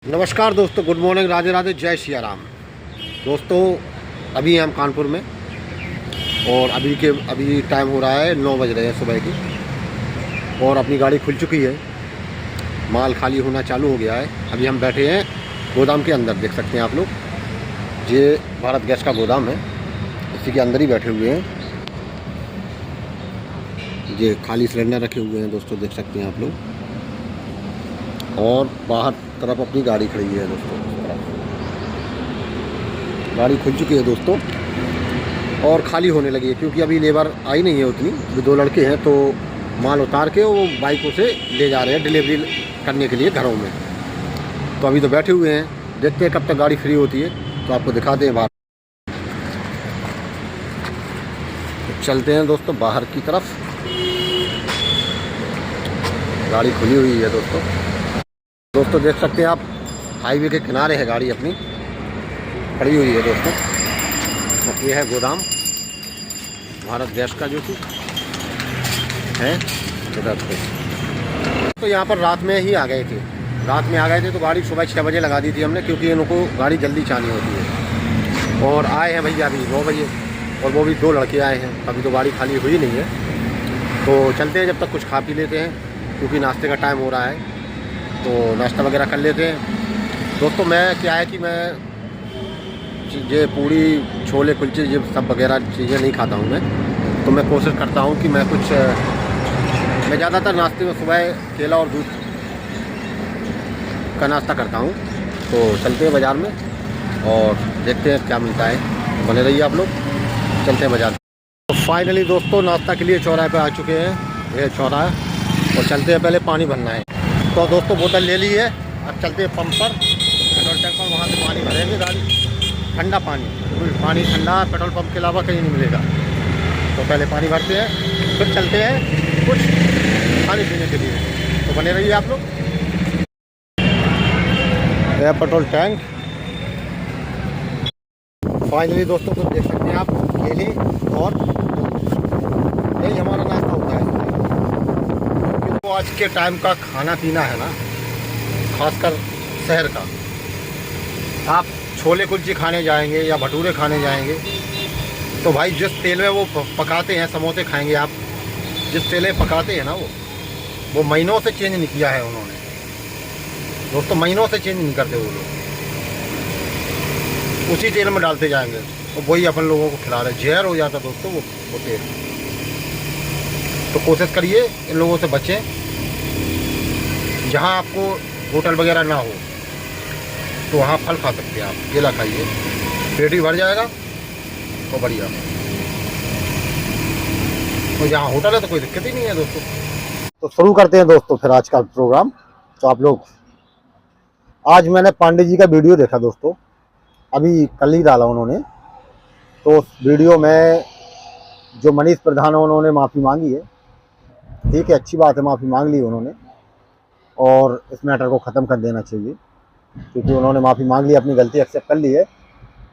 नमस्कार दोस्तों, good morning, Radhe Radhe, जय सिया राम। दोस्तों अभी हम कानपुर में और अभी टाइम हो रहा है 9 बज रहे हैं सुबह की और अपनी गाड़ी खुल चुकी है। माल खाली होना चालू हो गया है। अभी हम बैठे हैं गोदाम के अंदर, देख सकते हैं आप लोग। ये भारत गैस का गोदाम है, इसी के अंदर ही बैठे हुए हैं। ये खाली सिलेंडर रखे हुए हैं दोस्तों, देख सकते हैं आप लोग। और बाहर तरफ अपनी गाड़ी खड़ी है दोस्तों। गाड़ी खुल चुकी है दोस्तों और खाली होने लगी है, क्योंकि अभी लेबर आई नहीं है उतनी। अभी 2 लड़के हैं तो माल उतार के वो बाइकों से ले जा रहे हैं डिलीवरी करने के लिए घरों में। तो अभी तो बैठे हुए हैं, देखते हैं कब तक गाड़ी फ्री होती है तो आपको दिखाते हैं बाहर। तो चलते हैं दोस्तों बाहर की तरफ। गाड़ी खुली हुई है दोस्तों देख सकते हैं आप, हाईवे के किनारे है गाड़ी अपनी खड़ी हुई है दोस्तों। तो ये है गोदाम भारत गैस का जो कि है इधर पे। तो यहाँ पर रात में ही आ गए थे तो गाड़ी सुबह 6 बजे लगा दी थी हमने, क्योंकि इनको गाड़ी जल्दी चाहिए होती है। और आए हैं भैया अभी 9 बजे, और वो भी 2 लड़के आए हैं। अभी तो गाड़ी खाली हुई नहीं है, तो चलते हैं जब तक कुछ खा पी लेते हैं, क्योंकि नाश्ते का टाइम हो रहा है। तो नाश्ता वगैरह कर लेते हैं दोस्तों। मैं क्या है कि मैं चीज़ें पूड़ी छोले कुलचे ये सब वगैरह चीज़ें नहीं खाता हूँ मैं। तो मैं कोशिश करता हूँ कि मैं ज़्यादातर नाश्ते में सुबह केला और दूध का नाश्ता करता हूँ। तो चलते हैं बाज़ार में और देखते हैं क्या मिलता है। बने रहिए आप लोग, चलते हैं बाज़ार। तो फाइनली दोस्तों नाश्ता के लिए चौराहे पे आ चुके हैं। ये चौराहा और चलते हैं, पहले पानी भरना है। तो दोस्तों बोतल ले ली है, अब चलते हैं पंप पर, पेट्रोल टैंक पर। वहाँ से पानी भरेंगे गाड़ी, ठंडा पानी ठंडा पेट्रोल पंप के अलावा कहीं नहीं मिलेगा। तो पहले पानी भरते हैं, फिर चलते हैं कुछ खाने पीने के लिए। तो बने रहिए आप लोग। यह पेट्रोल टैंक फाइनली दोस्तों तो देख सकते हैं आप, केले और यही हमारा नाश्ता होता है। तो आज के टाइम का खाना पीना है ना, खासकर शहर का, आप छोले कुलचे खाने जाएंगे या भटूरे खाने जाएंगे तो भाई जिस तेल में वो पकाते हैं, समोसे खाएंगे आप, जिस तेल में पकाते हैं ना वो महीनों से चेंज नहीं किया है उन्होंने दोस्तों। महीनों से चेंज नहीं करते वो लोग, उसी तेल में डालते जाएंगे और वही अपन लोगों को खिला रहे। जहर हो जाता दोस्तों वो तेल। तो कोशिश करिए इन लोगों से बचें। जहाँ आपको होटल वगैरह ना हो तो वहाँ फल खा सकते हैं आप, केला खाइए, पेट भी भर जाएगा तो बढ़िया। तो जहाँ होटल है तो कोई दिक्कत ही नहीं है दोस्तों। तो शुरू करते हैं दोस्तों फिर आज का प्रोग्राम। तो आप लोग, आज मैंने पांडे जी का वीडियो देखा दोस्तों, अभी कल ही डाला उन्होंने। तो उस वीडियो में जो मनीष प्रधान है उन्होंने माफ़ी मांगी है। ठीक है, अच्छी बात है, माफ़ी मांग ली उन्होंने और इस मैटर को ख़त्म कर देना चाहिए, क्योंकि उन्होंने माफ़ी मांग ली, अपनी गलती एक्सेप्ट कर ली है।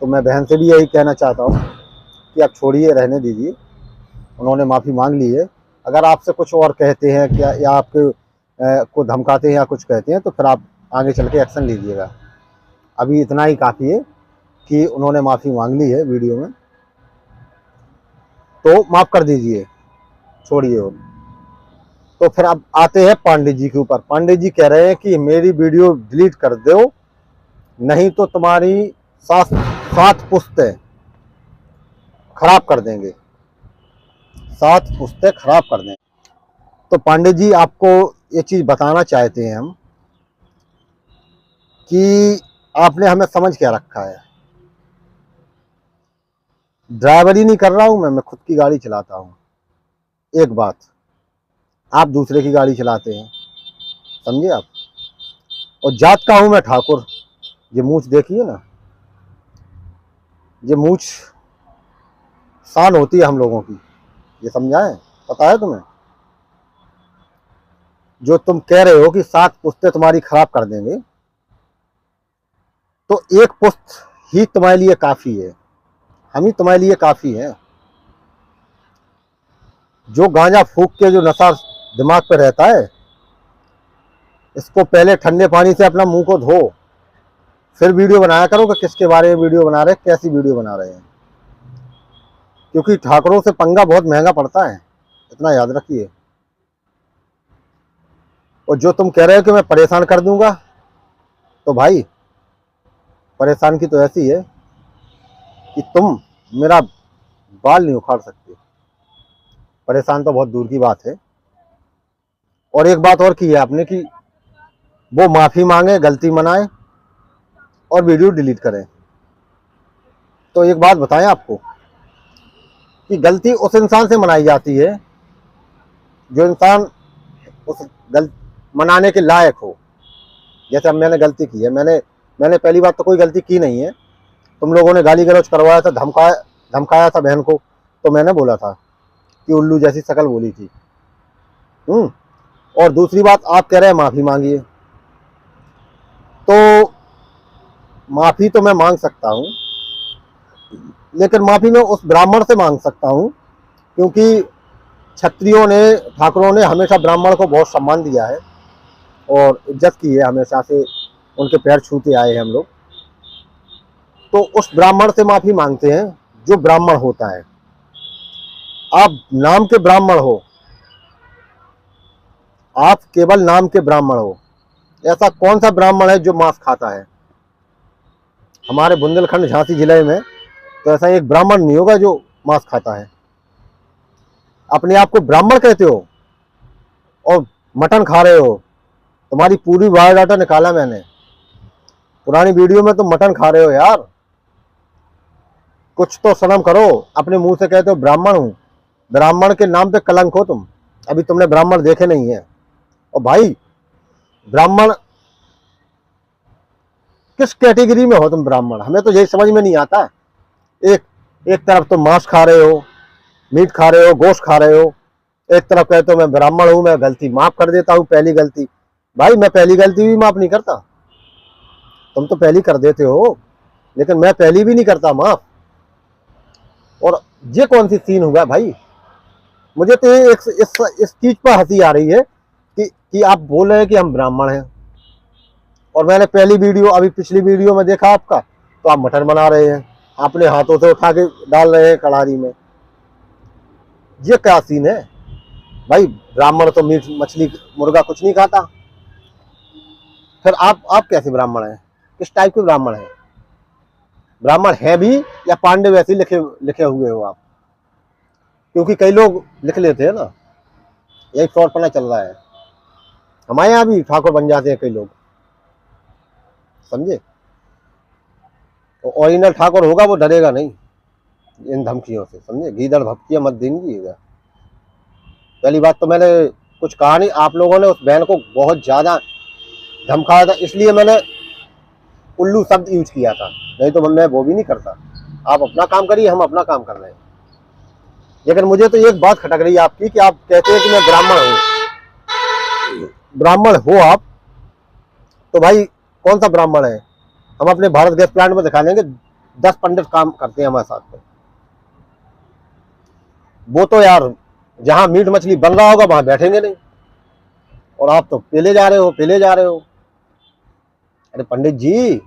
तो मैं बहन से भी यही कहना चाहता हूँ कि आप छोड़िए, रहने दीजिए। उन्होंने माफ़ी मांग ली है। अगर आपसे कुछ और कहते हैं क्या, या आपके को धमकाते हैं या कुछ कहते हैं, तो फिर आप आगे चल के एक्शन लीजिएगा। अभी इतना ही काफ़ी है कि उन्होंने माफ़ी मांग ली है वीडियो में, तो माफ़ कर दीजिए, छोड़िए। तो फिर अब आते हैं पांडे जी के ऊपर। पांडे जी कह रहे हैं कि मेरी वीडियो डिलीट कर दो, नहीं तो तुम्हारी 7 पुश्तें खराब कर देंगे, 7 पुश्तें खराब कर देंगे। तो पांडे जी आपको ये चीज़ बताना चाहते हैं हम कि आपने हमें समझ क्या रखा है। ड्राइवरी नहीं कर रहा हूँ मैं खुद की गाड़ी चलाता हूँ। एक बात, आप दूसरे की गाड़ी चलाते हैं, समझे आप। और जात का हूँ मैं ठाकुर। ये मूछ देखिए ना, ये मूछ शान होती है हम लोगों की, ये समझाएं, पता है तुम्हें। जो तुम कह रहे हो कि 7 पुश्तें तुम्हारी खराब कर देंगे, तो 1 पुश्त ही तुम्हारे लिए काफ़ी है, हम ही तुम्हारे लिए काफ़ी है। जो गांजा फूक के जो नशा दिमाग पे रहता है, इसको पहले ठंडे पानी से अपना मुंह को धो, फिर वीडियो बनाया करो कि किसके बारे में वीडियो बना रहे हैं, कैसी वीडियो बना रहे हैं, क्योंकि ठाकुरों से पंगा बहुत महंगा पड़ता है, इतना याद रखिए। और जो तुम कह रहे हो कि मैं परेशान कर दूंगा, तो भाई परेशान की तो ऐसी है कि तुम मेरा बाल नहीं उखाड़ सकते। परेशान तो बहुत दूर की बात है। और एक बात और की है आपने कि वो माफी मांगे, गलती मनाए और वीडियो डिलीट करें। तो एक बात बताएं आपको कि गलती उस इंसान से मनाई जाती है जो इंसान उस मनाने के लायक हो। जैसे अब मैंने गलती की है, मैंने पहली बात तो कोई गलती की नहीं है। तुम लोगों ने गाली गलौज करवाया था, धमकाया था बहन को, तो मैंने बोला था कि उल्लू जैसी शकल बोली थी। और दूसरी बात, आप कह रहे हैं माफी मांगिए, तो माफी तो मैं मांग सकता हूं, लेकिन माफी मैं उस ब्राह्मण से मांग सकता हूं, क्योंकि क्षत्रियों ने, ठाकुरों ने हमेशा ब्राह्मण को बहुत सम्मान दिया है और इज्जत की है, हमेशा से उनके पैर छूते आए हैं हम लोग। तो उस ब्राह्मण से माफी मांगते हैं जो ब्राह्मण होता है। आप नाम के ब्राह्मण हो, आप केवल नाम के ब्राह्मण हो। ऐसा कौन सा ब्राह्मण है जो मांस खाता है? हमारे बुंदेलखंड झांसी जिले में तो ऐसा एक ब्राह्मण नहीं होगा जो मांस खाता है। अपने आप को ब्राह्मण कहते हो और मटन खा रहे हो। तुम्हारी पूरी बायोडाटा निकाला मैंने, पुरानी वीडियो में तुम मटन खा रहे हो यार। कुछ तो शर्म करो। अपने मुंह से कहते हो ब्राह्मण हूं, ब्राह्मण के नाम पे कलंक हो तुम। अभी तुमने ब्राह्मण देखे नहीं है। और भाई ब्राह्मण किस कैटेगरी में हो तुम ब्राह्मण? हमें तो यही समझ में नहीं आता। एक एक तरफ तुम मांस खा रहे हो, मीट खा रहे हो, गोश्त खा रहे हो, एक तरफ कहते हो मैं ब्राह्मण हूं, मैं गलती माफ कर देता हूं, पहली गलती। भाई मैं पहली गलती भी माफ नहीं करता। तुम तो पहली कर देते हो, लेकिन मैं पहली भी नहीं करता माफ। और ये कौन सी सीन हुआ भाई? मुझे तो इस चीज पर हंसी आ रही है कि आप बोल रहे हैं कि हम ब्राह्मण हैं, और मैंने पहली वीडियो, अभी पिछली वीडियो में देखा आपका, तो आप मटन बना रहे हैं, अपने हाथों से उठा के डाल रहे हैं कढ़ाई में। ये क्या सीन है भाई? ब्राह्मण तो मीट मछली मुर्गा कुछ नहीं खाता। फिर आप कैसे ब्राह्मण हैं? किस टाइप के ब्राह्मण हैं? ब्राह्मण है भी या पांडे वैसे लिखे हुए हो आप? क्योंकि कई लोग लिख लेते हैं ना, यही फ्रॉडपना चल रहा है। हमारे यहाँ भी ठाकुर बन जाते हैं कई लोग, समझे? तो ओरिजिनल ठाकुर होगा वो डरेगा नहीं इन धमकियों से, समझे? गीदड़ भपकियां मत देंगी। पहली बात तो मैंने कुछ कहा नहीं। आप लोगों ने उस बहन को बहुत ज्यादा धमकाया था, इसलिए मैंने उल्लू शब्द यूज किया था, नहीं तो मैं वो भी नहीं करता। आप अपना काम करिए, हम अपना काम कर रहे हैं। लेकिन मुझे तो एक बात खटक रही है आपकी कि आप कहते हैं कि मैं ब्राह्मण हूं। ब्राह्मण हो आप तो भाई कौन सा ब्राह्मण है? हम अपने भारत गैस प्लांट में दिखा देंगे 10 पंडित काम करते हैं हमारे साथ में। वो तो यार जहां मीट मछली बन रहा होगा वहां बैठेंगे नहीं, और आप तो पेले जा रहे हो। अरे पंडित जी,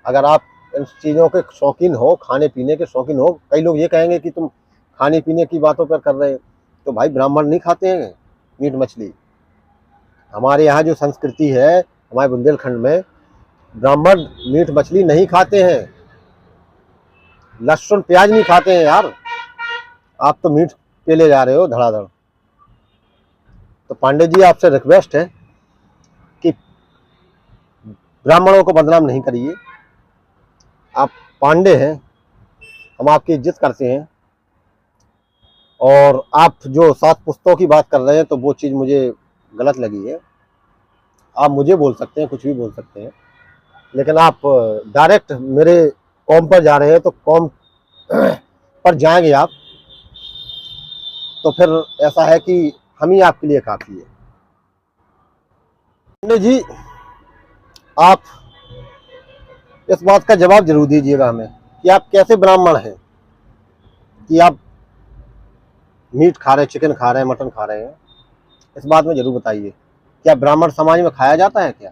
अगर आप इन चीजों के शौकीन हो, खाने पीने के शौकीन हो, कई लोग ये कहेंगे कि तुम खाने पीने की बातों पर कर रहे हो, तो भाई ब्राह्मण नहीं खाते हैं मीट मछली। हमारे यहाँ जो संस्कृति है, हमारे बुंदेलखंड में ब्राह्मण मीट मछली नहीं खाते हैं, लहसुन प्याज नहीं खाते हैं यार। आप तो मीट पेले जा रहे हो धड़ाधड़। तो पांडे जी आपसे रिक्वेस्ट है कि ब्राह्मणों को बदनाम नहीं करिए। आप पांडे हैं, हम आपकी इज्जत करते हैं। और आप जो 7 पुस्तकों की बात कर रहे हैं, तो वो चीज़ मुझे गलत लगी है। आप मुझे बोल सकते हैं, कुछ भी बोल सकते हैं, लेकिन आप डायरेक्ट मेरे कॉम पर जा रहे हैं, तो कॉम पर जाएंगे आप तो फिर ऐसा है कि हम ही आपके लिए काफ़ी है। पांडे जी, आप इस बात का जवाब जरूर दीजिएगा हमें कि आप कैसे ब्राह्मण हैं कि आप मीट खा रहे हैं, चिकन खा रहे हैं, मटन खा रहे हैं। इस बात में जरूर बताइए, क्या ब्राह्मण समाज में खाया जाता है क्या?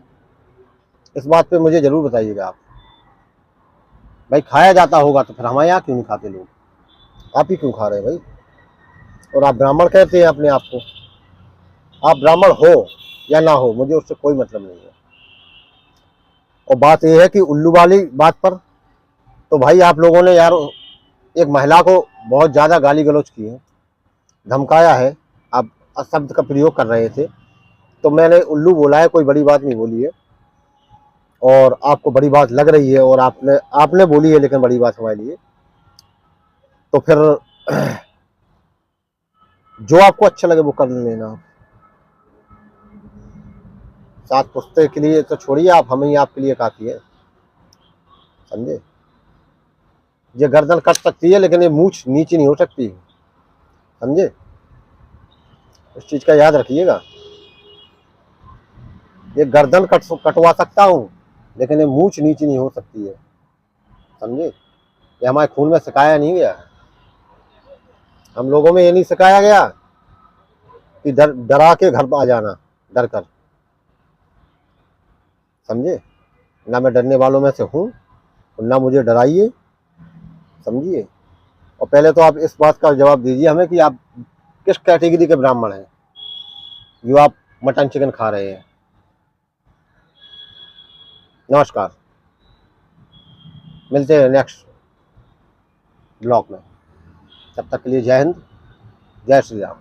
इस बात पे मुझे जरूर बताइएगा आप। भाई खाया जाता होगा तो फिर हमारे यहाँ क्यों नहीं खाते लोग? आप ही क्यों खा रहे हैं भाई? और आप ब्राह्मण कहते हैं अपने आप को। आप ब्राह्मण हो या ना हो, मुझे उससे कोई मतलब नहीं है। और बात यह है कि उल्लू वाली बात पर तो भाई आप लोगों ने यार एक महिला को बहुत ज़्यादा गाली गलौज की है, धमकाया है, आप शब्द का प्रयोग कर रहे थे, तो मैंने उल्लू बोला है, कोई बड़ी बात नहीं बोली है। और आपको बड़ी बात लग रही है और आपने आपने बोली है, लेकिन बड़ी बात हमारे लिए। तो फिर जो आपको अच्छा लगे वो कर लेना। सात पुश्ते के लिए तो छोड़िए आप, हमें ही आपके लिए काफ़ी है, समझे? ये गर्दन कट सकती है लेकिन ये मूछ नीचे नहीं हो सकती, समझे? इस चीज़ का याद रखिएगा। ये गर्दन कटवा सकता हूँ लेकिन ये मूछ नीचे नहीं हो सकती है, समझे? ये हमारे खून में सिखाया नहीं गया, हम लोगों में ये नहीं सिखाया गया कि डरा के घर पर आ जाना, डर कर, समझे? ना मैं डरने वालों में से हूँ और ना मुझे डराइए, समझिए। और पहले तो आप इस बात का जवाब दीजिए हमें कि आप किस कैटेगरी के ब्राह्मण हैं जो आप मटन चिकन खा रहे हैं। नमस्कार, मिलते हैं नेक्स्ट ब्लॉग में। तब तक के लिए जय हिंद, जय श्री राम।